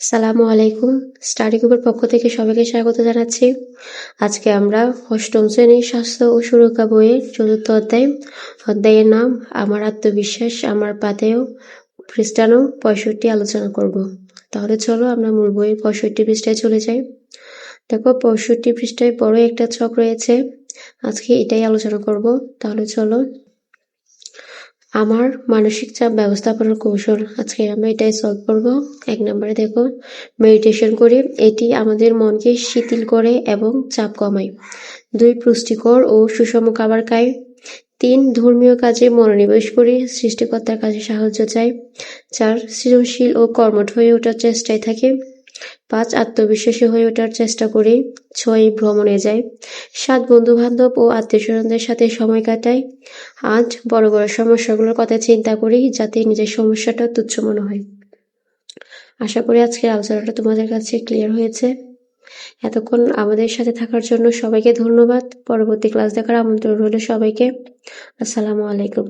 আসসালামু আলাইকুম। স্টাডি গ্রুপের পক্ষ থেকে সবাইকে স্বাগত জানাচ্ছি। আজকে আমরা অষ্টম শ্রেণীর স্বাস্থ্য ও সুরক্ষা বইয়ের ৪র্থ অধ্যায়ের নাম আমার আত্মবিশ্বাস আমার পাথেয় পৃষ্ঠা নং ৬৫ আলোচনা করব। তাহলে চলো আমরা মূল বইয়ের ৬৫ পৃষ্ঠায় চলে যাই। দেখো ৬৫ পৃষ্ঠায় বড় একটা ছক রয়েছে, আজকে এটাই আলোচনা করব। তাহলে চলো। আমার মানসিক চাপ ব্যবস্থাপনার কৌশল, আজকে আমরা এটাই সলভ করব। ১ নম্বরে দেখো, মেডিটেশন করি, এটি আমাদের মনকে শিথিল করে এবং চাপ কমায়। ২ পুষ্টিকর ও সুষম খাবার খাই। ৩ ধর্মীয় কাজে মনোনিবেশ করি, সৃষ্টিকর্তার কাছে সাহায্য চাই। ৪ সৃজনশীল ও কর্মঠ হয়ে ওঠার চেষ্টায় থাকি। ৫ আত্মবিশ্বাসী হয়ে ওঠার চেষ্টা করি। ৬ ভ্রমণে যাই। ৭ বন্ধু-বান্ধব ও আত্মীয়স্বজনদের সাথে সময় কাটাই। ৮ বড় বড় সমস্যাগুলোর কথা চিন্তা করি যাতে নিজের সমস্যাটা তুচ্ছ মনে হয়। আশা করি আজকের আলোচনাটা তোমাদের কাছে ক্লিয়ার হয়েছে। এতক্ষণ আমাদের সাথে থাকার জন্য সবাইকে ধন্যবাদ। পরবর্তী ক্লাস দেখার আমন্ত্রণ রইল সবাইকে। আসসালামু আলাইকুম।